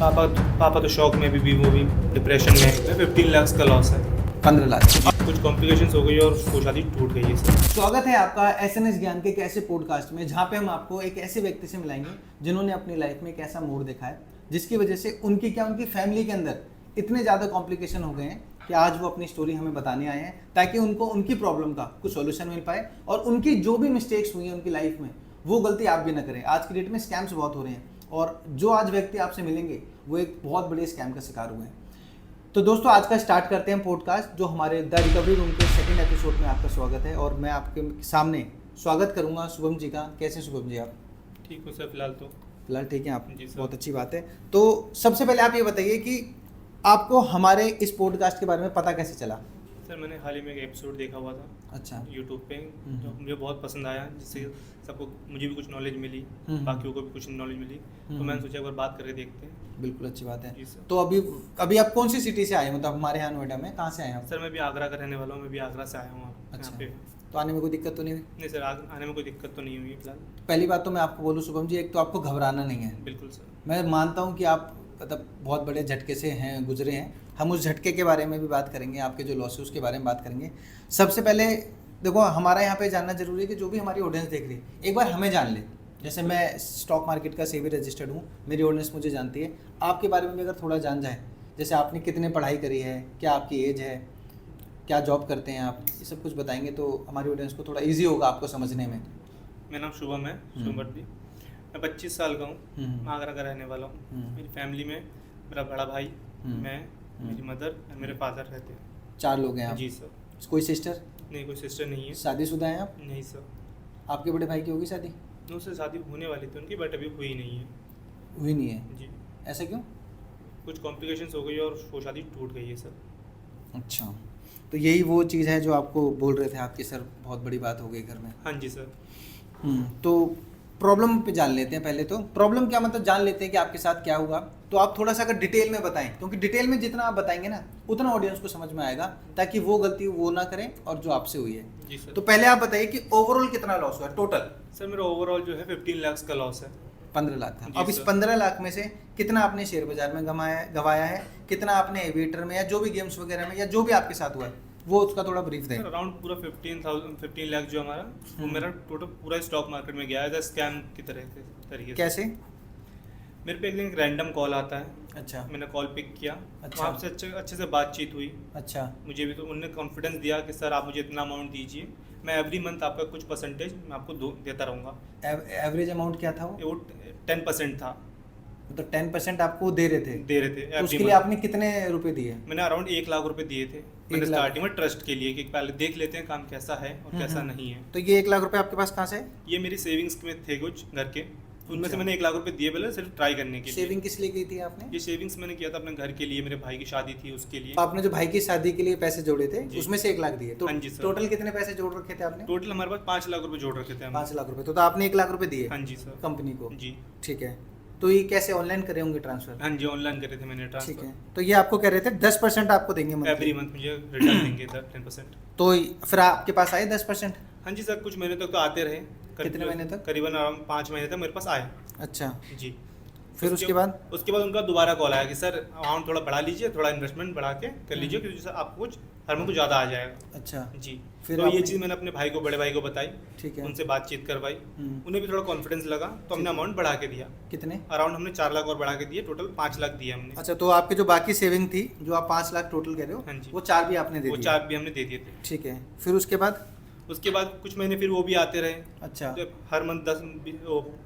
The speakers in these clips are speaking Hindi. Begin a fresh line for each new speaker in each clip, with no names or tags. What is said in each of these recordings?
पापा पापा तो शौक में भी वो भी डिप्रेशन में 15 लाख का लॉस है।
15 लाख।
कुछ कॉम्प्लिकेशंस हो गई और वो शादी टूट गई है सर।
स्वागत है आपका एसएनएस ज्ञान के एक ऐसे पॉडकास्ट में जहाँ पे हम आपको एक ऐसे व्यक्ति से मिलाएंगे जिन्होंने अपनी लाइफ में एक ऐसा मोड़ देखा है जिसकी वजह से उनकी फैमिली के अंदर इतने ज़्यादा कॉम्प्लिकेशन हो गए हैं कि आज वो अपनी स्टोरी हमें बताने आए हैं ताकि उनको उनकी प्रॉब्लम का कुछ सॉल्यूशन मिल पाए और उनकी जो भी मिस्टेक्स हुई हैं उनकी लाइफ में वो गलती आप भी ना करें। आज की डेट में स्कैम्स बहुत हो रहे हैं और जो आज व्यक्ति आपसे मिलेंगे वो एक बहुत बड़े स्कैम का शिकार हुए हैं। तो दोस्तों आज का स्टार्ट करते हैं पॉडकास्ट जो हमारे द रिकवरी रूम के सेकंड एपिसोड में आपका स्वागत है और मैं आपके सामने स्वागत करूंगा शुभम जी का। कैसे शुभम जी आप?
ठीक हो सर
फिलहाल ठीक है आप?
जी सर।
बहुत अच्छी बात है। तो सबसे पहले आप ये बताइए कि आपको हमारे इस पॉडकास्ट के बारे में पता कैसे चला?
सर मैंने हाल ही में एक एपिसोड देखा हुआ था
अच्छा।
यूट्यूब पे जो मुझे बहुत पसंद आया, जिससे सबको मुझे भी कुछ नॉलेज मिली, बाकियों को भी कुछ नॉलेज मिली, तो मैंने सोचा एक बार बात करके देखते हैं।
बिल्कुल अच्छी बात है।
जी सर।
तो अभी आप कौन सी सिटी से आए? मतलब हमारे यहाँ नोएडा में कहाँ से आए आप?
सर मैं भी आगरा का रहने वाला हूँ, मैं भी आगरा से आया हूँ
अच्छा।
यहाँ पे।
तो आने में कोई दिक्कत तो नहीं हुई?
नहीं सर, आने में कोई दिक्कत तो नहीं हुई फिलहाल।
पहली बात तो मैं आपको बोलूँ शुभम जी, एक तो आपको घबराना नहीं है।
बिल्कुल सर।
मैं मानता हूँ कि आप मतलब बहुत बड़े झटके से हैं गुजरे हैं। हम उस झटके के बारे में भी बात करेंगे, आपके जो लॉस है उसके बारे में बात करेंगे। सबसे पहले देखो, हमारा यहाँ पे जानना जरूरी है कि जो भी हमारी ऑडियंस देख रही है एक बार हमें जान ले। जैसे मैं स्टॉक मार्केट का सेबी रजिस्टर्ड हूँ, मेरी ऑडियंस मुझे जानती है। आपके बारे में भी अगर थोड़ा जान जाए, जैसे आपने कितने पढ़ाई करी है, क्या आपकी एज है, क्या जॉब करते हैं आप, ये सब कुछ बताएंगे तो हमारी ऑडियंस को थोड़ा ईजी होगा आपको समझने में।
मेरा नाम शुभम है, शुभम भट्टी। मैं 25 साल का हूँ, मैं आगरा का रहने वाला हूँ। मेरी फैमिली में मेरा बड़ा भाई, मैं, मेरी मदर और मेरे फादर रहते हैं।
4 लोग हैं आप?
जी सर।
कोई सिस्टर?
नहीं, कोई सिस्टर नहीं है।
शादीशुदा हैं आप?
नहीं सर।
आपके बड़े भाई की होगी शादी?
उससे शादी होने वाली थी उनकी, बट अभी हुई नहीं है।
हुई नहीं है?
जी।
ऐसा क्यों?
कुछ कॉम्प्लिकेशंस हो गई और वो शादी टूट गई है सर।
अच्छा, तो यही वो चीज़ है जो आपको बोल रहे थे आपकी सर बहुत बड़ी बात हो गई घर में।
हाँ जी सर।
तो प्रॉब्लम पे जान लेते हैं। पहले तो प्रॉब्लम क्या मतलब जान लेते हैं कि आपके साथ क्या हुआ। तो आप थोड़ा सा अगर डिटेल में बताएं, क्योंकि डिटेल में जितना आप बताएंगे ना उतना ऑडियंस को समझ में आएगा, ताकि वो गलती वो ना करें और जो आपसे हुई है।
जी सर।
तो पहले आप बताइए कि ओवरऑल कितना लॉस हुआ टोटल?
सर मेरा ओवरऑल जो है 15 लाख का लॉस है।
15 लाख था।
जी
अब इस
सर।
15 लाख में से कितना आपने शेयर बाजार में गवाया है, कितना आपने एविएटर में या जो भी गेम्स वगैरह में या जो भी आपके साथ हुआ है वो उसका थोड़ा ब्रीफ दें।
अराउंड पूरा 15 लाख जो हमारा, वो मेरा टोटल पूरा स्टॉक मार्केट में गया है स्कैम की तरीके से।
कैसे?
मेरे पे एक रैंडम कॉल आता है।
अच्छा।
मैंने कॉल पिक किया।
अच्छा।
वहाँ से अच्छे से बातचीत हुई।
अच्छा।
मुझे भी तो उन्होंने कॉन्फिडेंस दिया कि सर आप मुझे इतना अमाउंट दीजिए, मैं एवरी मंथ आपका कुछ परसेंटेज मैं आपको देता रहूँगा।
एवरेज अमाउंट क्या था वो?
10% था।
मतलब 10% आपको दे रहे थे?
तो
तो उसके लिए आपने कितने रुपए दिए?
मैंने अराउंड 1 लाख रुपए दिए थे। मैंने
1 लाख?
स्टार्टिंग में ट्रस्ट के लिए कि पहले देख लेते हैं काम कैसा है और कैसा नहीं है।
तो ये 1 लाख रुपए आपके पास कहाँ से है?
ये मेरी सेविंग्स में थे कुछ घर के, उनमें से
अच्छा।
मैंने 1 लाख रुपए दिए पहले सिर्फ ट्राई करने के लिए।
सेविंग किस लिए की थी आपने?
ये सेविंग्स मैंने किया था अपने घर के लिए, मेरे भाई की शादी थी उसके लिए।
तो आपने जो भाई की शादी के लिए पैसे जोड़े थे
जी।
उसमें से 1 लाख दिए? तो
हाँ जी सर।
टोटल कितने पैसे जोड़ रखे थे आपने?
टोटल हमारे पास 5 लाख रुपए जोड़ रखे थे हमने।
5 लाख रुपए। तो आपने 1 लाख रुपए दिए
हाँ जी सर।
कंपनी को?
जी।
ठीक है। तो ये कैसे ऑनलाइन करे होंगे ट्रांसफर?
हाँ जी, ऑनलाइन करे थे मैंने
ठीक
ट्रांसफर।
है। तो ये आपको कह रहे थे 10% आपको देंगे
एवरी
मंथली?
मंथ मुझे रिटर्न देंगे 10%।
तो फिर आपके पास आए 10%?
हाँ जी सर, कुछ महीने तक तो आते रहे।
कितने महीने तक?
करीबन अराउंड 5 महीने तक मेरे पास आए।
अच्छा।
जी।
फिर उसके बाद
उनका दोबारा कॉल आया कि सर अमाउंट थोड़ा बढ़ा लीजिए, थोड़ा इन्वेस्टमेंट बढ़ा के कर लीजिए, क्योंकि सर आपको कुछ हर मंथ कुछ ज़्यादा आ जाएगा।
अच्छा।
जी।
फिर
तो ये
आपने-
चीज़ मैंने अपने भाई को, बड़े भाई को बताई।
ठीक है।
उनसे बातचीत करवाई। उन्हें भी थोड़ा कॉन्फिडेंस लगा, तो हमने अमाउंट बढ़ा के दिया।
कितने?
अराउंड हमने 4 लाख और बढ़ा के दिए, टोटल 5 लाख दिए हमने।
अच्छा, तो आपके जो बाकी सेविंग थी जो आप 5 लाख टोटल कह रहे हो,
हाँ जी।
वो 4 भी आपने दे
वो
दिए?
4 भी हमने दे दिए थे।
ठीक है। फिर उसके बाद?
उसके बाद कुछ महीने फिर वो भी आते रहे।
अच्छा।
तो हर मंथ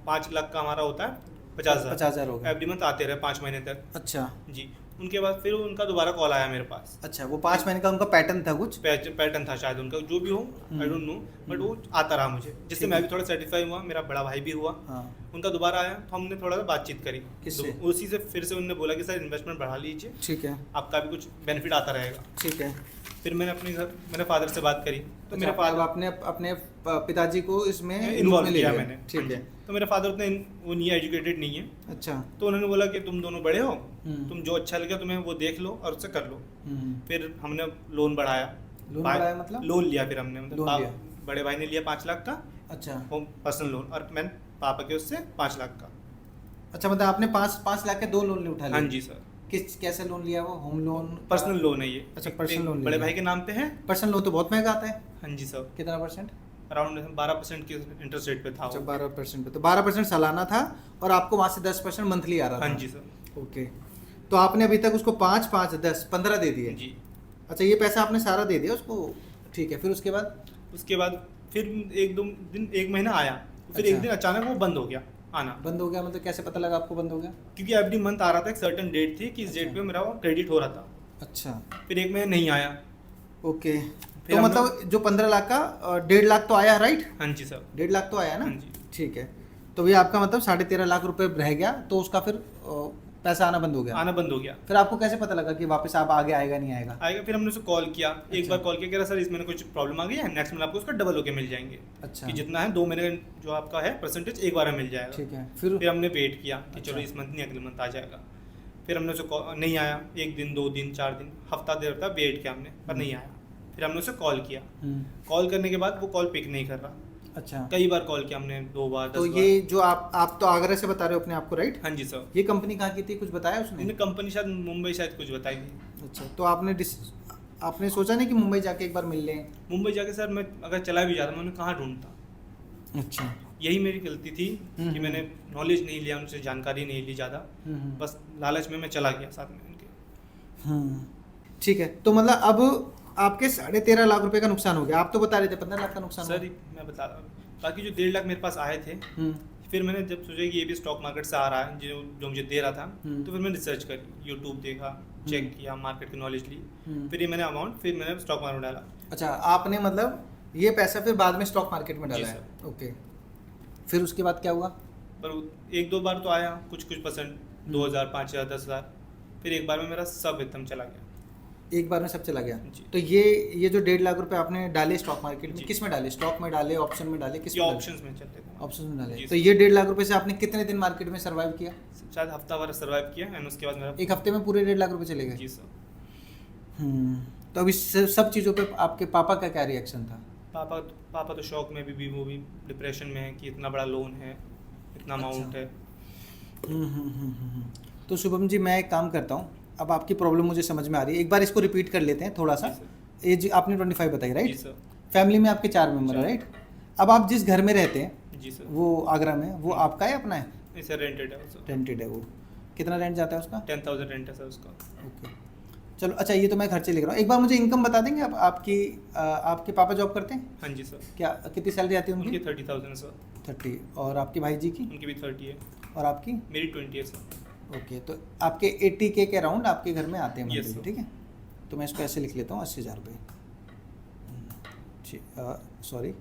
5 लाख का हमारा होता है 50,000।
50,000 हो गया।
एवरी मंथ आते रहे 5 महीने तक।
अच्छा।
जी। उनके बाद फिर उनका दोबारा कॉल आया मेरे पास।
अच्छा, वो 5 महीने का उनका पैटर्न था कुछ?
पैटर्न था शायद उनका, जो भी हो आई डोंट नो, बट वो आता रहा मुझे, जिससे
ठीक
मैं
है।
भी थोड़ा सेटिस्फाई हुआ, मेरा बड़ा भाई भी हुआ।
हाँ।
उनका दोबारा आया तो हमने थोड़ा सा बातचीत करी।
किससे?
तो उसी से फिर से उन्होंने बोला कि सर इन्वेस्टमेंट बढ़ा लीजिए,
ठीक है।
आपका भी कुछ बेनिफिट आता रहेगा।
ठीक है।
फिर मैंने मेरे फादर से बात करी, तो मेरे
फादर
फादर
आपने अपने पिताजी को इसमें
इन्वॉल्व
ले
किया
लिया?
मैंने।
ठीक है।
तो मेरे फादर उतने वो नहीं एजुकेटेड नहीं है,
अच्छा।
तो उन्होंने बोला कि तुम दोनों बड़े हो,
हम्म।
तुम जो अच्छा लगे तुम्हें वो देख लो और उससे कर लो।
हम्म।
फिर हमने लोन बढ़ाया।
लोन बढ़ाया मतलब?
लोन लिया फिर हमने, मतलब
लोन लिया।
बड़े भाई ने लिया 5 लाख का
अच्छा।
वो पर्सनल लोन, और मैंने पापा के उससे 5 लाख का।
अच्छा, मतलब आपने 5 लाख के 2 लोन उठा लिए?
हाँ जी सर।
कैसे लोन लिया वो? Home loan?
पर्सनल लोन है ये।
अच्छा,
एक
पर्सनल लोन
बड़े
लिया।
भाई के नाम पे है।
पर्सनल लोन तो बहुत महंगा आता है।
हाँ जी सर।
कितना परसेंट?
अराउंड 12% के इंटरेस्ट रेट पे था
अच्छा,
वो।
12% पे, तो 12% सालाना था और आपको वहाँ से 10% मंथली आ रहा था?
हाँ जी सर।
ओके, तो आपने अभी तक उसको 5, 5, 10, 15 दे दिए?
जी।
अच्छा, ये पैसा आपने सारा दे दिया उसको? ठीक है, फिर उसके बाद?
उसके बाद फिर एक दो दिन, 1 महीना आया, फिर
अच्छा।
एक दिन अचानक वो बंद हो गया आना।
बंद हो गया मतलब कैसे पता लगा आपको बंद हो गया?
क्योंकि एवरी मंथ आ रहा था, एक सर्टेन डेट थी कि इस डेट
अच्छा।
पे मेरा वो क्रेडिट हो रहा था।
अच्छा,
फिर 1 महीना नहीं आया।
ओके।
फिर
तो
हमने-
मतलब जो 15 लाख का 1.5 लाख तो आया, राइट?
हाँ जी सर।
1.5 लाख तो आया ना?
हाँ जी।
ठीक है, तो भैया आपका मतलब 13.5 लाख रुपए रह गया, तो उसका फिर पैसा आना बंद हो गया?
आना बंद हो गया।
फिर आपको कैसे पता लगा कि वापस आप आगे आएगा नहीं आएगा?
आएगा, फिर हमने उसे कॉल किया। एक
अच्छा।
बार कॉल किया, कह रहा सर इसमें कुछ प्रॉब्लम आ गई है, नेक्स्ट मंथ आपको उसका डबल होके मिल जाएंगे।
अच्छा,
कि जितना है 2 महीने का जो आपका है परसेंटेज एक बार में मिल जाएगा।
ठीक है।
फिर हमने वेट किया कि
अच्छा।
चलो इस मंथ नहीं, अगले मंथ आ जाएगा। फिर हमने उसे नहीं आया, 1 दिन 2 दिन 4 दिन हफ्ता देर तक वेट किया हमने, पर नहीं आया। फिर हमने उसे कॉल किया। कॉल करने के बाद वो कॉल पिक नहीं कर रहा।
अच्छा,
कई बार कॉल किया हमने, 2 बार 10
तो
बार।
ये जो आप तो आगरा से बता रहे हो अपने आप को, राइट?
हाँ जी सर।
ये कंपनी कहाँ की थी, कुछ बताया उसने?
इन्हें कंपनी शायद मुंबई शायद कुछ बताई थी।
अच्छा, तो आपने सोचा नहीं कि मुंबई जाके एक बार मिल लें?
मुंबई जाके सर मैं अगर चला भी जाता मैं उन्हें कहाँ ढूंढता।
अच्छा।
यही मेरी गलती थी कि मैंने नॉलेज नहीं लिया, उनसे जानकारी नहीं ली ज़्यादा। बस लालच में मैं चला गया साथ में उनके।
ठीक है, तो मतलब अब आपके 13.5 लाख रुपए का नुकसान हो गया। आप तो बता रहे थे 15 लाख का नुकसान
सर मैं बता रहा हूँ, बाकी जो 1.5 लाख मेरे पास आए थे, फिर मैंने जब सोचा कि ये भी स्टॉक मार्केट से आ रहा है जो मुझे दे रहा था, तो फिर मैंने रिसर्च करी, यूट्यूब देखा, चेक किया, मार्केट की नॉलेज ली, फिर ये मैंने अमाउंट फिर मैंने स्टॉक मार्केट में डाला।
अच्छा, आपने मतलब ये पैसा फिर बाद में स्टॉक मार्केट में डाला
जी
है? ओके, फिर उसके बाद क्या हुआ?
पर 1-2 बार तो आया कुछ परसेंट, 2,000, 5,000, 10,000। फिर एक बार में मेरा सब एकदम चला गया।
एक बार में सब चला गया?
जी।
तो ये जो 1.5 लाख रुपए आपने डाले स्टॉक मार्केट में,
जी।
किस में डाले? स्टॉक में डाले, ऑप्शन में डाले, किस
ये
में डाले?
ऑप्शंस में चलते थे।
ऑप्शन में डाले।
जी,
तो ये 1.5 लाख रुपए से आपने कितने दिन मार्केट में सर्वाइव किया?
शायद हफ्ता भर सर्वाइव किया एंड उसके बाद मेरा
एक हफ्ते में पूरे 1.5 लाख रुपए चले गए?
जी सर।
तो अभी सब चीज़ों पे आपके पापा का क्या रिएक्शन था?
पापा तो शौक में भी वो भी डिप्रेशन में है कि इतना बड़ा लोन है, इतना अमाउंट है।
तो शुभम जी, मैं एक काम करता हूँ, अब आपकी प्रॉब्लम मुझे समझ में आ रही है, एक बार इसको रिपीट कर लेते हैं थोड़ा सा।
जी
एज आपने 25 बताई,
जी
राइट?
सर।
फैमिली में आपके 4 मेंबर है, राइट? अब आप जिस घर में रहते हैं
जी सर।
वो आगरा में, वो आपका है, अपना है?
नहीं सर, रेंटेड है वो सर।
रेंटेड है वो? कितना रेंट जाता है उसका?
10,000 रेंट है सर उसका।
ओके, चलो। अच्छा, ये तो मैं खर्चे लिख रहा हूँ, एक बार मुझे इनकम बता देंगे आप? आपके पापा जॉब करते हैं?
हाँ जी सर।
क्या, कितनी सैलरी आती है
उनकी
उनकी?
30,000 सर।
30। और आपके भाई जी की?
उनकी भी 30 है।
और आपकी?
मेरी 20 है सर।
ओके, तो आपके 80K के अराउंड आपके घर में आते हैं
Yes,
मंथली,
sir.
ठीक है? तो मैं इसको ऐसे लिख लेता हूँ, 80,000 रुपये। सॉरी,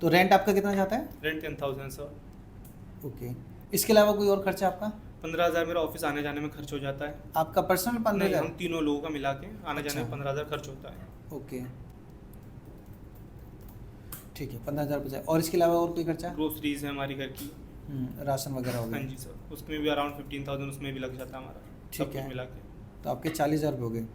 तो रेंट आपका कितना जाता है?
Rent 10,000 sir.
ओके, इसके अलावा कोई और खर्चा आपका?
15,000 मेरा ऑफिस आने जाने में खर्च हो जाता है।
आपका पर्सनल
नहीं,
15,000?
हम तीनों लोगों का मिला के आने जाने में
अच्छा।
15,000 खर्च होता है।
ओके, ठीक है, 15,000 बचा। और इसके अलावा और कोई खर्चा?
ग्रोसरीज है हमारी घर की।
राशन वगैरह हो
हाँ
गया?
जी सर, उसमें भी अराउंड 15,000 उसमें भी लग जाता है हमारा,
ठीक
सब कुछ
है।
मिला के।
तो आपके 40,000 रुपये हो गए।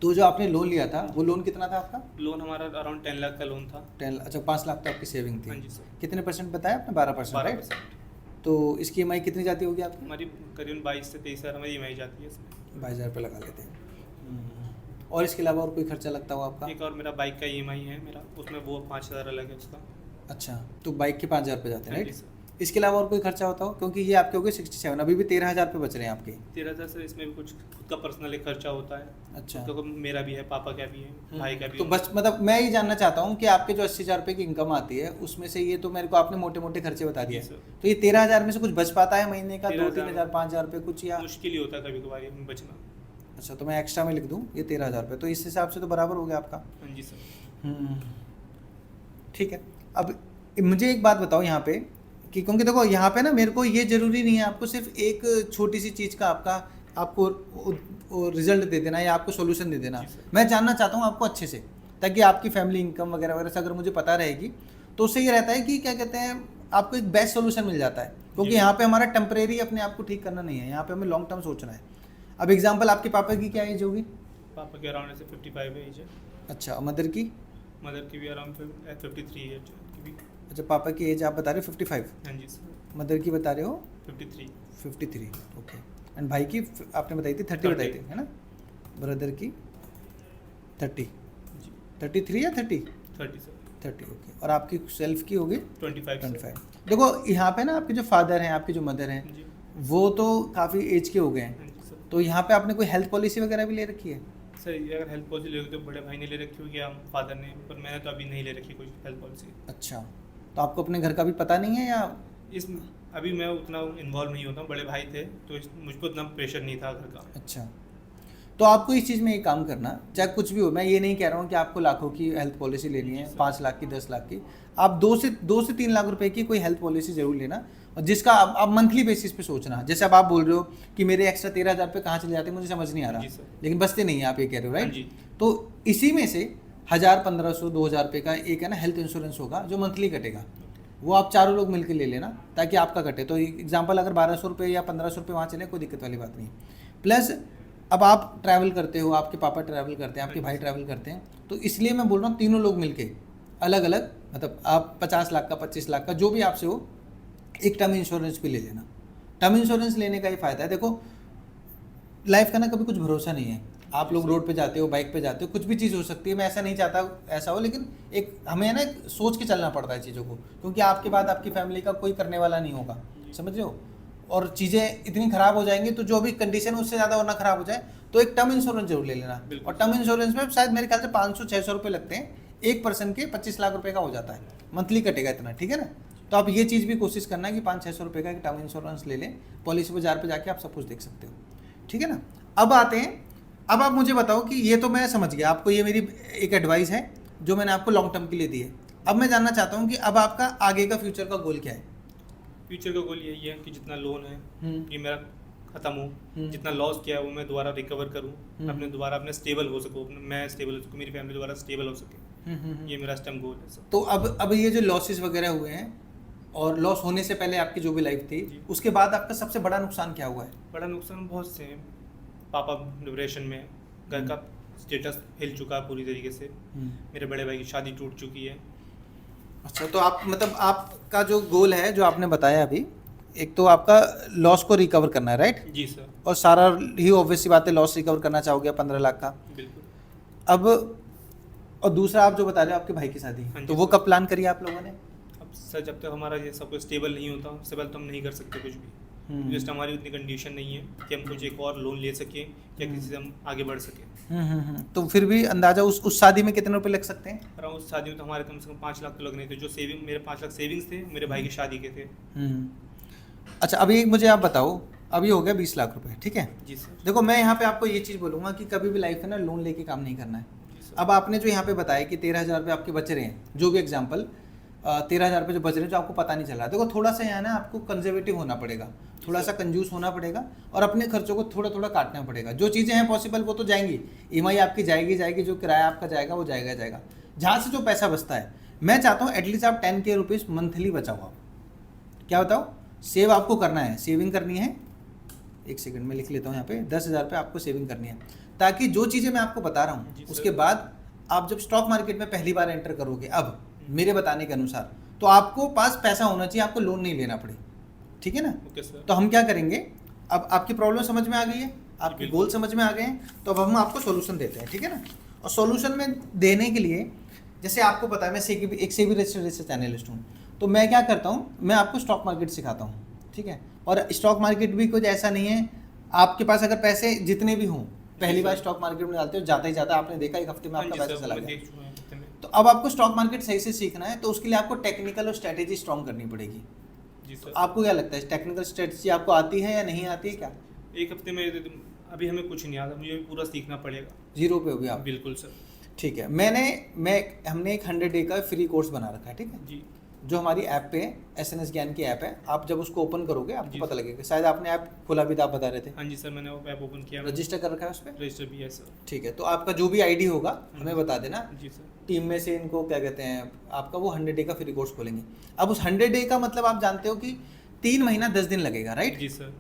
तो जो आपने लोन लिया था, वो लोन कितना था आपका?
लोन हमारा अराउंड 10 लाख का लोन था।
10, अच्छा, 5 लाख तो आपकी सेविंग
हाँ
थी।
जी सर।
कितने परसेंट बताया आपने? 12%, राइट?
12%।
तो इसकी EMI कितनी जाती होगी आपकी?
हमारी करीबन 22 से 23 हज़ार हमारी EMI जाती है इसमें।
22,000 रुपये लगा लेते हैं। और इसके अलावा और कोई खर्चा लगता हो आपका?
एक और मेरा बाइक का EMI है मेरा, उसमें वो 5,000 अलग है उसका।
अच्छा, तो बाइक के 5,000 रुपये जाते हैं,
हाँ जी
राइट?
सर।
इसके अलावा और कोई खर्चा होता हो? क्योंकि ये आपके हो गए 67, अभी भी 13,000 रुपये बच रहे हैं आपके।
13,000 से इसमें भी कुछ खुद का पर्सनल एक खर्चा होता है।
अच्छा,
तो मेरा भी है, पापा का भी है, भाई का भी
तो
है।
बस मतलब मैं ये जानना चाहता हूँ कि आपके जो 80,000 रुपये की इनकम आती है, उसमें से ये तो मेरे को आपने मोटे मोटे खर्चे बता दिए,
जी सर।
तो ये 13,000 में से कुछ बच पाता है महीने का? 2-3
13,000
हज़ार, 5,000 रुपये कुछ, या?
मुश्किल ही होता है कभी कभार ये बचना।
अच्छा, तो मैं एक्स्ट्रा में लिख दूँ ये 13,000 रुपये, तो इस हिसाब से तो बराबर हो गया आपका।
हाँ जी सर।
ठीक है, अब मुझे एक बात बताओ यहाँ पे कि, क्योंकि देखो यहाँ पे ना मेरे को ये ज़रूरी नहीं है आपको सिर्फ एक छोटी सी चीज़ का आपको रिजल्ट दे देना या आपको सॉल्यूशन दे देना।
जी सर।
मैं जानना चाहता हूँ आपको अच्छे से, ताकि आपकी फैमिली इनकम वगैरह वगैरह से अगर मुझे पता रहेगी तो उससे ये रहता है कि क्या कहते हैं, आपको एक बेस्ट सॉल्यूशन मिल जाता है। क्योंकि
जी।
यहाँ पे हमारा टेम्परेरी अपने आप को ठीक करना नहीं है, यहाँ पे हमें लॉन्ग टर्म सोचना है। अब एग्जाम्पल, आपके पापा की क्या एज होगी?
पापा के अराउंड ऐसे 55 एज है।
अच्छा, मदर की?
मदर की भी अराउंड 53 एज की भी।
अच्छा, पापा की एज आप बता रहे हो 55,
हाँ जी सर।
मदर की बता रहे हो
53।
53, ओके। एंड भाई की आपने बताई थी 30 बताई थी, है ना? ब्रदर की 30, 33 या 30?
30 सर।
30, ओके। और आपकी सेल्फ की होगी
25।
देखो यहाँ पे ना आपके जो फादर हैं, आपकी जो मदर हैं,
जी
वो तो काफ़ी एज के हो गए हैं,
हाँ जी सर।
तो यहाँ पे आपने कोई हेल्थ पॉलिसी वगैरह भी ले रखी है?
सर ये अगर हेल्थ पॉलिसी ले तो बड़े भाई ने ले रखी होगी या फादर ने, पर मैंने तो अभी नहीं ले रखी कोई हेल्थ पॉलिसी।
अच्छा, तो आपको अपने घर का भी पता नहीं है या?
इस अभी मैं उतना इन्वॉल्व नहीं होता हूँ, बड़े भाई थे तो मुझ पर उतना प्रेशर नहीं था घर का।
अच्छा, तो आपको इस चीज़ में एक काम करना, चाहे कुछ भी हो, मैं ये नहीं कह रहा हूँ कि आपको लाखों की हेल्थ पॉलिसी लेनी है, 5 लाख की, 10 लाख की। आप 2 से 3 लाख रुपए की कोई हेल्थ पॉलिसी जरूर लेना, और जिसका आप मंथली बेसिस पे सोचना। जैसे अब आप बोल रहे हो कि मेरे एक्स्ट्रा 13,000 रुपये कहाँ चले जाते हैं, मुझे समझ नहीं आ रहा,
जी सर।
लेकिन बचते नहीं है, आप ये कह रहे हो,
हाँ
राइट?
जी।
तो इसी में से 1,000, 1,500, 2,000 रुपये का एक है ना हेल्थ इंश्योरेंस होगा जो मंथली कटेगा, वो आप चारों लोग मिलकर ले लेना ताकि आपका कटे। तो एग्जांपल अगर 1,200 रुपये या 1,500 रुपये वहाँ चले, कोई दिक्कत वाली बात नहीं। प्लस अब आप ट्रैवल करते हो, आपके पापा ट्रैवल करते हैं, आपके भाई ट्रैवल करते हैं, तो इसलिए मैं बोल रहा हूँ तीनों लोग मिलके अलग अलग, मतलब आप 50 लाख का, 25 लाख का, जो भी आपसे हो, एक टर्म इंश्योरेंस भी ले लेना। टर्म इंश्योरेंस लेने का ही फ़ायदा है। देखो लाइफ का ना कभी कुछ भरोसा नहीं है, आप लोग रोड पे जाते हो, बाइक पे जाते हो, कुछ भी चीज़ हो सकती है। मैं ऐसा नहीं चाहता ऐसा हो, लेकिन एक हमें ना एक सोच के चलना पड़ता है चीज़ों को, क्योंकि आपके बाद आपकी फैमिली का कोई करने वाला नहीं होगा, समझ रहे हो? और चीज़ें इतनी ख़राब हो जाएंगी तो जो भी कंडीशन है उससे ज़्यादा और ना ख़राब हो जाए, तो एक टर्म इंश्योरेंस जरूर ले लेना। और टर्म इंश्योरेंस में शायद मेरे ख्याल से 500-600 रुपये लगते हैं, एक पर्सन के 25 लाख रुपये का हो जाता है, मंथली कटेगा इतना, ठीक है ना? तो आप ये चीज़ भी कोशिश करना कि 500-600 रुपये का एक टर्म इंश्योरेंस ले लें, पॉलिसी बाजार पर जाके आप सब कुछ देख सकते हो, ठीक है ना? अब आते हैं, अब आप मुझे बताओ कि ये तो मैं समझ गया, आपको ये मेरी एक एडवाइस है जो मैंने आपको लॉन्ग टर्म के लिए दी है। अब मैं जानना चाहता हूँ कि अब आपका आगे का फ्यूचर का गोल क्या है?
फ्यूचर का गोल यही है कि जितना लोन है ये मेरा ख़त्म हो, जितना लॉस किया है वो मैं दोबारा रिकवर करूँ, अपने स्टेबल हो सकूँ, मैं स्टेबल हो सकूँ, मेरी फैमिली दोबारा स्टेबल हो सके, ये मेरा टर्म गोल है सर।
तो अब ये जो लॉसेस वगैरह हुए हैं और लॉस होने से पहले आपकी जो भी लाइफ थी, उसके बाद आपका सबसे बड़ा नुकसान क्या हुआ है?
बड़ा नुकसान बहुत से हैं। पापा डिप्रेशन में, घर का स्टेटस हिल चुका है पूरी तरीके से, मेरे बड़े भाई की शादी टूट चुकी है।
अच्छा, तो आप मतलब आपका जो गोल है जो आपने बताया अभी, एक तो आपका लॉस को रिकवर करना है, राइट?
जी सर।
और सारा ही ऑब्वियस सी बात है, लॉस रिकवर करना चाहोगे 15 लाख का।
बिल्कुल।
अब और दूसरा आप जो बता रहे हो आपके भाई की शादी, तो वो कब प्लान करी आप लोगों ने?
अब सर जब तक हमारा ये सब कुछ स्टेबल नहीं होता उससे पहले तो हम नहीं कर सकते कुछ भी, जस्ट हमारी उतनी कंडीशन नहीं है कि हम कुछ एक और लोन ले सकें या किसी से हम आगे बढ़ सकें।
तो फिर भी अंदाजा उस शादी में कितने रुपए लग सकते हैं?
और उस शादी में तो हमारे कम से कम 5 लाख तो लगने थे, जो सेविंग मेरे 5 लाख सेविंग्स थे, मेरे भाई की शादी के थे।
अच्छा, अभी मुझे आप बताओ, अभी हो गया 20 लाख रुपए, ठीक है?
जी सर।
देखो मैं यहाँ पे आपको ये चीज़ बोलूँगा कि कभी भी लाइफ में ना लोन लेके काम नहीं करना है। अब आपने जो यहाँ पे बताया कि 13,000 रुपये आपके बच रहे हैं, जो भी एग्जाम्पल 13,000 रुपये जो बच रहे हैं, जो आपको पता नहीं चल रहा, देखो थोड़ा सा यहाँ ना आपको कंजर्वेटिव होना पड़ेगा, थोड़ा सा कंजूस होना पड़ेगा, और अपने खर्चों को थोड़ा थोड़ा काटना पड़ेगा। जो चीज़ें हैं पॉसिबल वो तो जाएंगी, EMI आपकी जाएगी, जो किराया आपका जाएगा वो जाएगा। जहाँ से जो पैसा बचता है, मैं चाहता हूँ एटलीस्ट आप 10K रुपीज़ मंथली बचाओ। आप क्या बताओ, सेव आपको करना है, सेविंग करनी है। एक सेकंड में लिख लेता हूँ यहाँ पे, 10,000 रुपये आपको सेविंग करनी है, ताकि जो चीज़ें मैं आपको बता रहा हूँ उसके बाद आप जब स्टॉक मार्केट में पहली बार एंटर करोगे, अब मेरे बताने के अनुसार, तो आपको पास पैसा होना चाहिए, आपको लोन नहीं लेना पड़े, ठीक है ना?
Okay sir.
तो हम क्या करेंगे, अब आपकी प्रॉब्लम समझ में आ गई है, आपके गोल समझ में आ गए हैं, तो अब हम आपको सोल्यूशन देते हैं, ठीक है ना? और सोल्यूशन में देने के लिए, जैसे आपको पता है मैं एक सेबी रजिस्टर्ड एनालिस्ट हूँ, तो मैं क्या करता हूँ, मैं आपको स्टॉक मार्केट सिखाता हूँ, ठीक है? और स्टॉक मार्केट भी कुछ ऐसा नहीं है, आपके पास अगर पैसे जितने भी हों, पहली बार स्टॉक मार्केट में डालते हो, जाता ही जाता, आपने देखा 1 हफ्ते में आपका पैसा चला गया। तो अब आपको स्टॉक मार्केट सही से सीखना है, तो उसके लिए आपको टेक्निकल और स्ट्रैटेजी स्ट्रॉन्ग करनी पड़ेगी।
जी सर।
आपको क्या लगता है, टेक्निकल स्ट्रैटेजी आपको आती है या नहीं आती है? क्या
1 हफ्ते में अभी हमें कुछ नहीं आता, मुझे पूरा सीखना पड़ेगा।
0 पे हो गया आप?
बिल्कुल सर।
ठीक है, हमने एक 100 डे का फ्री कोर्स बना रखा है, ठीक है
जी।
जो हमारी ऐप पे है, SNS ज्ञान की ऐप है। आप जब उसको ओपन करोगे आपको पता लगेगा, शायद आपने ऐप खोला भी था, आप बता रहे थे।
हाँ जी सर, मैंने वो ऐप ओपन किया,
रजिस्टर कर रखा है उस पर?
रजिस्टर भी है सर।
ठीक है, तो आपका जो भी ID होगा हमें बता देना।
जी सर।
टीम में से इनको क्या कहते हैं, आपका वो 100 डे का फ्री कोर्स खोलेंगे। अब उस 100 डे का मतलब आप जानते हो कि 3 महीना 10 दिन लगेगा, राइट?
जी सर।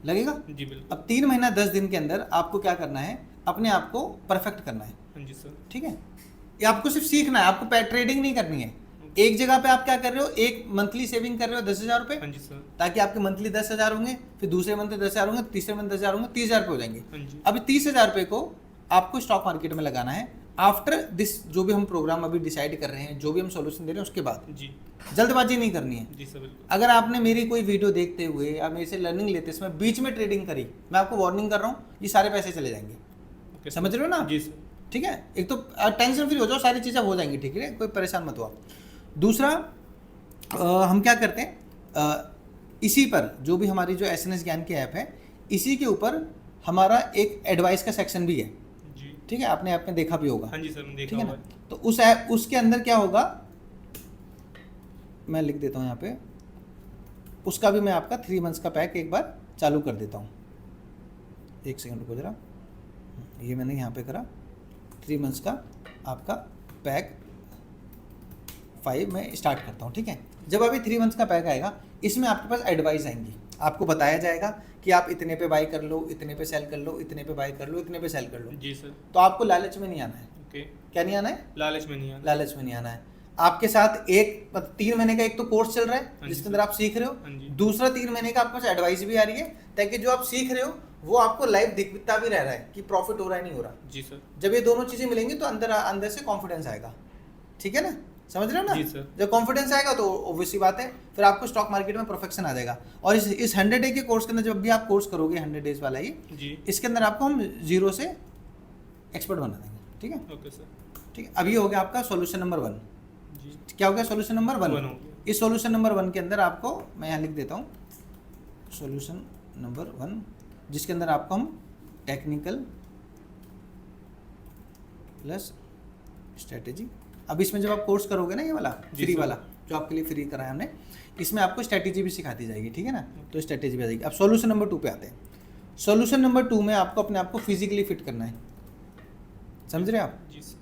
लगेगा?
जी बिल्कुल।
अब 3 महीना 10 दिन के अंदर आपको क्या करना है, अपने आप को परफेक्ट करना है।
हाँ जी सर।
ठीक है, ये आपको सिर्फ सीखना है, आपको ट्रेडिंग नहीं करनी है, एक जगह पे आप क्या कर रहे हो, एक मंथली सेविंग कर रहे हो 10,000 रुपए,
हाँ जी सर।
ताकि आपके मंथली 10,000 होंगे, फिर दूसरे मंथ 10,000 होंगे, तीसरे मंथ 10,000 होंगे, 30,000 रुपये हो जाएंगे।
हाँ जी।
अभी 30,000 रुपये को आपको स्टॉक मार्केट में लगाना है आफ्टर दिस, जो भी हम प्रोग्राम अभी डिसाइड कर रहे हैं, जो भी हम सॉल्यूशन दे रहे हैं उसके बाद।
जी
जल्दबाजी नहीं करनी है।
जी सर बिल्कुल।
अगर आपने मेरी कोई वीडियो देखते हुए या मेरे से लर्निंग लेते समय बीच में ट्रेडिंग करी, मैं आपको वार्निंग कर रहा हूँ, ये सारे पैसे चले जाएंगे।
ओके
समझ रहे हो ना?
जी सर।
ठीक है, एक तो टेंशन फ्री हो जाओ, सारी चीज़ें हो जाएंगी, ठीक है, कोई परेशान मत हो आप। दूसरा हम क्या करते हैं, इसी पर जो भी हमारी जो SNS ज्ञान की ऐप है, इसी के ऊपर हमारा एक एडवाइस का सेक्शन भी है।
जी
ठीक है, आपने ऐप में देखा भी होगा।
हाँ जी सर, मैंने देखा
ठीक है
हुआ
ना?
है।
तो उस ऐप, उसके अंदर क्या होगा, मैं लिख देता हूँ यहाँ पे, उसका भी मैं आपका 3 मंथ्स का पैक एक बार चालू कर देता हूँ। एक सेकंड रुको जरा, ये मैंने यहाँ पे करा, 3 मंथ्स का आपका पैक 5 मैं स्टार्ट करता हूँ। ठीक है, जब अभी 3 मंथ्स का पैक आएगा, इसमें आपके पास एडवाइस आएंगी, आपको बताया जाएगा कि आप इतने पे बाई कर लो, इतने पे सेल कर लो, इतने पे बाई कर लो, इतने पे सेल कर लो।
जी सर।
तो आपको लालच में नहीं आना है।
ओके।
क्या नहीं आना है?
लालच में नहीं आना।
लालच में नहीं आना है। आपके साथ एक 3 महीने का एक तो कोर्स चल रहा है
हाँ
जिसके
जी
अंदर आप सीख रहे हो,
हाँ जी।
दूसरा 3 महीने का आपके पास एडवाइस भी आ रही है, ताकि जो आप सीख रहे हो वो आपको लाइव दिखता भी रह रहा है कि प्रॉफिट हो रहा है नहीं हो रहा।
जी सर।
जब ये दोनों चीजें मिलेंगी तो अंदर से कॉन्फिडेंस आएगा। ठीक है ना, समझ रहे हो ना?
जी सर।
जब कॉन्फिडेंस आएगा तो ऑब्वियसली बात है, फिर आपको स्टॉक मार्केट में परफेक्शन आ जाएगा। और इस 100 डे के कोर्स के अंदर जब भी आप कोर्स करोगे, 100 डेज वाला ही,
जी।
इसके अंदर आपको हम 0 से एक्सपर्ट बना देंगे। ठीक है,
ओके सर।
ठीक है। अभी हो गया आपका सॉल्यूशन नंबर 1।
जी।
क्या हो गया? सॉल्यूशन नंबर 1
One हो गया।
इस सॉल्यूशन नंबर 1 के अंदर आपको मैं यहाँ लिख देता हूँ, सॉल्यूशन नंबर 1, जिसके अंदर आपको हम टेक्निकल प्लस स्ट्रेटेजी, अब इसमें जब आप कोर्स करोगे ना, ये वाला फ्री वाला जो आपके लिए फ्री कराया हमने, इसमें आपको स्ट्रेटेजी भी सिखाती जाएगी। ठीक है ना, तो स्ट्रेटेजी भी आ जाएगी। अब सॉल्यूशन नंबर 2 पे आते हैं। सॉल्यूशन नंबर 2 में आपको अपने आप को फिजिकली फिट करना है। समझ रहे हैं आप?
जी सर।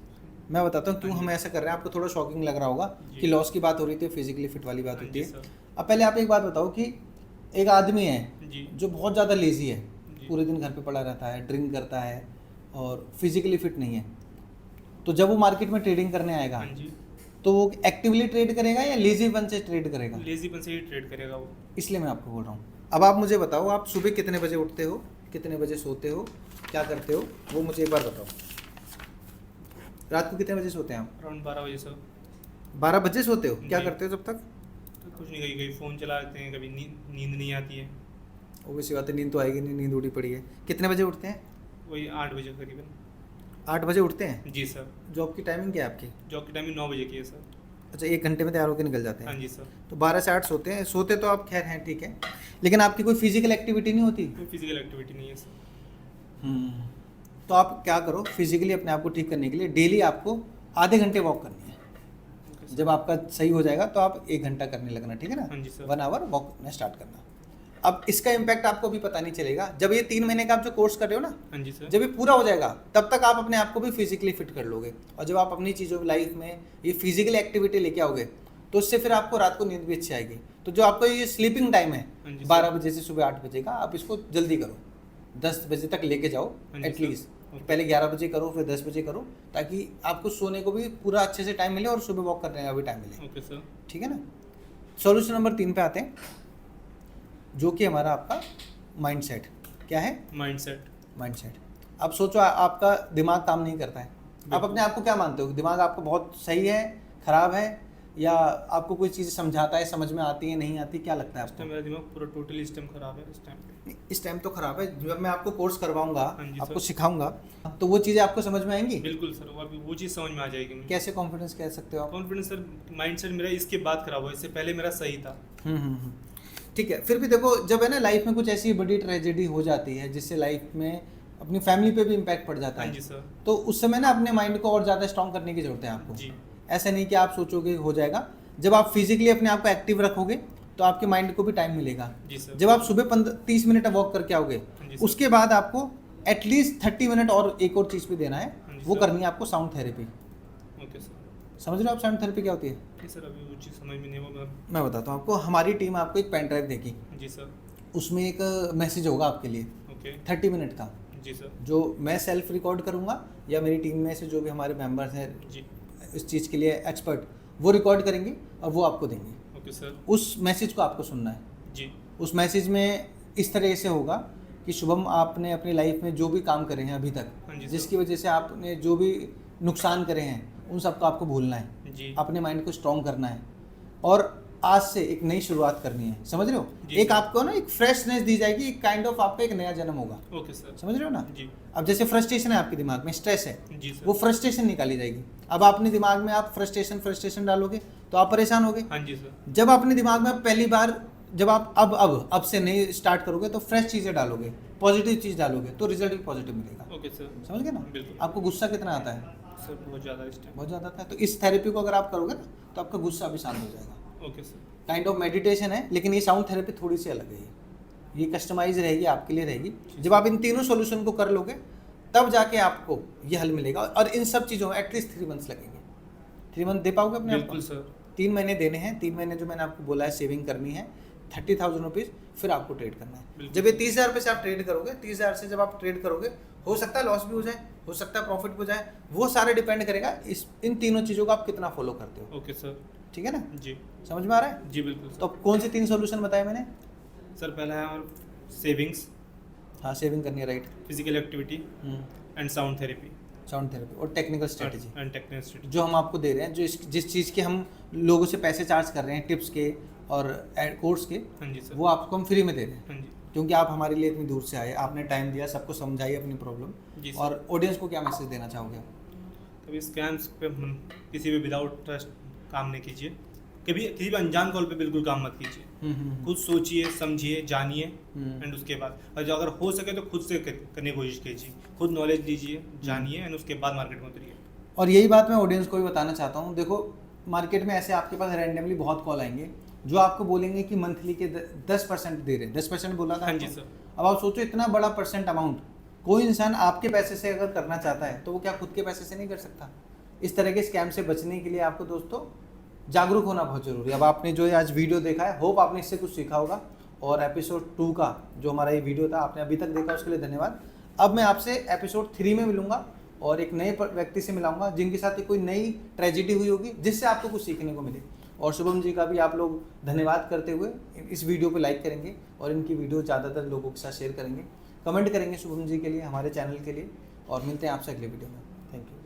मैं बताता हूँ क्यों हम ऐसा कर रहे हैं। आपको थोड़ा शॉकिंग लग रहा होगा कि लॉस की बात हो रही थी, फिजिकली फिट वाली बात होती है। अब पहले आप एक बात बताओ कि एक आदमी है
जी।
जो बहुत ज़्यादा लेजी है,
जी।
पूरे दिन घर पे पड़ा रहता है, ड्रिंक करता है और फिजिकली फिट नहीं है, तो जब वो मार्केट में ट्रेडिंग करने आएगा,
हाँ जी।
तो वो एक्टिवली ट्रेड करेगा या लेजीपन से ट्रेड करेगा?
लेजीपन से ही ट्रेड करेगा वो।
इसलिए मैं आपको बोल रहा हूँ। अब आप मुझे बताओ, आप सुबह कितने बजे उठते हो, कितने बजे सोते हो, क्या करते हो, वो मुझे एक बार बताओ। रात को कितने बजे सोते हैं आप?
अराउंड 12 बजे सर।
12 बजे सोते हो? क्या
जी।
करते हो जब तक?
तो कुछ नहीं, कभी कभी फ़ोन चला लेते हैं, कभी नींद नहीं आती है।
वैसी बात है, नींद तो आएगी नहीं, नींद उड़ी पड़ी है। कितने बजे उठते हैं?
वही 8 बजे करीबन।
8 बजे उठते हैं?
जी सर।
जॉब की टाइमिंग क्या है आपकी?
जॉब की टाइमिंग 9 बजे की है सर।
अच्छा, 1 घंटे में तैयार होकर निकल जाते हैं।
हाँ जी सर।
तो 12 से 8 सोते हैं। सोते तो आप खैर हैं, ठीक है, लेकिन आपकी कोई फिजिकल एक्टिविटी नहीं होती?
कोई फिजिकल एक्टिविटी नहीं है सर।
तो आप क्या करो, फिजिकली अपने आप को ठीक करने के लिए डेली आपको आधे घंटे वॉक करनी है।
Okay sir.
जब आपका सही हो जाएगा तो आप 1 घंटा करने लगना, ठीक है ना?
हाँ जी सर।
1 आवर वॉक करना स्टार्ट करना। अब इसका इम्पैक्ट आपको भी पता नहीं चलेगा। जब ये 3 महीने का आप जो कोर्स कर रहे हो ना,
हाँ जी सर।
जब ये पूरा हो जाएगा तब तक आप अपने आप को भी फिजिकली फिट कर लोगे। और जब आप अपनी चीज़ों लाइफ में ये फिजिकल एक्टिविटी लेके आओगे तो उससे फिर आपको रात को नींद भी अच्छी आएगी। तो जो आपको ये स्लीपिंग टाइम है
हाँ जी सर।
12 बजे से सुबह 8 बजे का, आप इसको जल्दी करो, 10 बजे तक लेके जाओ
हाँ जी सर।
एटलीस्ट।
ओके।
पहले 11 बजे करो, फिर 10 बजे करो, ताकि आपको सोने को भी पूरा अच्छे से टाइम मिले और सुबह वॉक करने का भी टाइम मिले।
Okay sir.
ठीक है ना? सॉल्यूशन नंबर 3 पे आते हैं, जो कि हमारा आपका माइंडसेट। क्या है?
माइंडसेट।
माइंडसेट। अब सोचो आपका दिमाग काम नहीं करता है, आप अपने आप को क्या मानते हो? दिमाग आपको बहुत सही है, खराब है, या आपको कोई चीज़ समझाता है, समझ में आती है, नहीं आती, क्या लगता है
इस
आपको?
टाइम मेरा दिमाग पूरा टोटली इस टाइम खराब है इस टाइम पे।
इस टाइम तो खराब है। जब मैं आपको कोर्स करवाऊंगा,
हाँ जी
आपको
सर।
सिखाऊंगा, तो वो चीज़ें आपको समझ में आएंगी।
बिल्कुल सर, वो अभी वो चीज़ समझ में आ जाएगी मुझे।
कैसे कॉन्फिडेंस कह सकते हो आप?
कॉन्फिडेंस सर, माइंडसेट मेरा इसके बाद खराब हुआ, इससे पहले मेरा सही था।
हम्म। ठीक है, फिर भी देखो, जब है ना लाइफ में कुछ ऐसी बड़ी ट्रेजेडी हो जाती है जिससे लाइफ में अपनी फैमिली पे भी इम्पैक्ट पड़ जाता
हाँ
है,
जी सर।
तो उस समय ना अपने माइंड को और ज़्यादा स्ट्रॉन्ग करने की जरूरत है आपको।
जी।
ऐसा नहीं कि आप सोचोगे हो जाएगा। जब आप फिजिकली अपने आप को एक्टिव रखोगे तो आपके माइंड को भी टाइम मिलेगा।
जी सर।
जब आप सुबह 30 मिनट वॉक करके आओगे,
हाँ जी सर।
उसके बाद आपको एटलीस्ट 30 मिनट और एक और चीज़ भी देना है,
हाँ जी
वो
सर।
करनी है आपको साउंड थेरेपी।
Okay sir.
समझ रहे हो आप साउंड थेरेपी क्या होती है?
नहीं सर, अभी वो चीज़ समझ में नहीं वो
मैं बताता हूँ आपको। हमारी टीम आपको एक पेन ड्राइव देगी,
जी सर।
उसमें एक मैसेज होगा आपके लिए
ओके।
30 मिनट का,
जी सर।
जो मैं सेल्फ रिकॉर्ड करूँगा या मेरी टीम में से जो भी हमारे मेंबर्स हैं
जी।
इस चीज़ के लिए एक्सपर्ट, वो रिकॉर्ड करेंगे और वो आपको देंगे।
Okay sir.
उस मैसेज को आपको सुनना है
जी।
उस मैसेज में इस तरह से होगा कि शुभम, आपने अपनी लाइफ में जो भी काम करे हैं अभी तक,
हाँ जी सर।
जिसकी वजह से आपने जो भी नुकसान करे हैं उन सबको आपको भूलना है
जी।
अपने माइंड को स्ट्रॉन्ग करना है और आज से एक नई शुरुआत करनी है, समझ रहे हो?
जी
एक
सर।
आपको ना एक फ्रेशनेस दी जाएगी, एक काइंड ऑफ आपका एक नया जन्म होगा।
Okay sir.
समझ रहे हो ना?
जी।
अब जैसे फ्रस्ट्रेशन है आपके दिमाग में, स्ट्रेस है,
जी सर।
वो फ्रस्ट्रेशन निकाली जाएगी। अब अपने दिमाग में आप फ्रस्ट्रेशन डालोगे तो आप परेशान होगे।
हाँ जी सर।
जब अपने दिमाग में पहली बार जब आप अब से नई स्टार्ट करोगे तो फ्रेश चीज़ें डालोगे, पॉजिटिव चीज़ डालोगे तो रिजल्ट भी पॉजिटिव मिलेगा।
Okay sir.
समझ गए ना?
बिल्कुल।
आपको गुस्सा कितना आता है?
सर बहुत ज़्यादा इस टाइम।
बहुत ज़्यादा आता है। तो इस थेरेपी को अगर आप करोगे ना तो आपका गुस्सा भी शांत हो जाएगा।
Okay sir.
Kind of meditation है, लेकिन ये साउंड थेरेपी थोड़ी सी अलग है। ये कस्टमाइज रहेगी, आपके लिए रहेगी। जब आप इन तीनों सॉल्यूशन को कर लोगे तब जाके आपको ये हल मिलेगा। और इन सब चीज़ों में एटलीस्ट 3 मंथ्स लगेंगे। 3 मंथ दे पाओगे अपने आप को?
बिल्कुल सर।
3 महीने देने हैं। 3 महीने जो मैंने आपको बोला है सेविंग करनी है 30,000 रुपीज़, फिर आपको ट्रेड करना है।
बिल्कुल।
जब ये 30,000 रुपये से आप ट्रेड करोगे, 30,000 से जब आप ट्रेड करोगे, हो सकता है लॉस भी हो जाए, हो सकता है प्रॉफिट भी हो जाए, वो सारे डिपेंड करेगा इन तीनों चीज़ों को आप कितना फॉलो करते हो।
Okay sir.
ठीक है ना?
जी।
समझ में आ रहा है?
जी बिल्कुल
तो
सर।
अब कौन से 3 सॉल्यूशन बताए मैंने?
सर पहला है हमारा सेविंग्स,
हाँ, सेविंग करनी है, right.
Physical activity and sound therapy
sound therapy और technical strategy
and technical strategy.
जो हम आपको दे रहे हैं, जिस चीज़ के हम लोगों से पैसे चार्ज कर रहे हैं, टिप्स के और कोर्स के,
हाँ जी सर।
वो आपको हम फ्री में दे रहे हैं।
हाँ जी।
क्योंकि आप हमारे लिए इतनी दूर से आए, आपने टाइम दिया, सबको समझाई अपनी प्रॉब्लम।
जी सर।
और ऑडियंस को क्या मैसेज देना चाहोगे?
कभी स्कैम्स पे किसी भी विदाउट ट्रस्ट काम नहीं कीजिए। कभी किसी भी अनजान कॉल पे बिल्कुल काम मत कीजिए। खुद सोचिए, समझिए, जानिए एंड उसके बाद, और जो अगर हो सके तो खुद से करने की कोशिश कीजिए। खुद नॉलेज लीजिए, जानिए एंड उसके बाद मार्केट में उतरिए।
और यही बात मैं ऑडियंस को भी बताना चाहता हूँ। देखो, मार्केट में ऐसे आपके पास रैंडमली बहुत कॉल आएंगे जो आपको बोलेंगे कि मंथली के 10% दे रहे हैं। 10% बोला था।
हाँ जी सर।
अब आप सोचो, इतना बड़ा परसेंट अमाउंट कोई इंसान आपके पैसे से अगर करना चाहता है तो वो क्या खुद के पैसे से नहीं कर सकता? इस तरह के स्कैम से बचने के लिए आपको दोस्तों जागरूक होना बहुत जरूरी है। अब आपने जो आज वीडियो देखा है, होप आपने इससे कुछ सीखा होगा। और एपिसोड 2 का जो हमारा ये वीडियो था, आपने अभी तक देखा, उसके लिए धन्यवाद। अब मैं आपसे एपिसोड 3 में मिलूंगा और एक नए व्यक्ति से मिलाऊंगा जिनके साथ कोई नई ट्रेजिडी हुई होगी जिससे आपको कुछ सीखने को मिले। और शुभम जी का भी आप लोग धन्यवाद करते हुए इस वीडियो को लाइक करेंगे और इनकी वीडियो ज़्यादातर लोगों के साथ शेयर करेंगे, कमेंट करेंगे शुभम जी के लिए, हमारे चैनल के लिए। और मिलते हैं आपसे अगले वीडियो में। Thank you.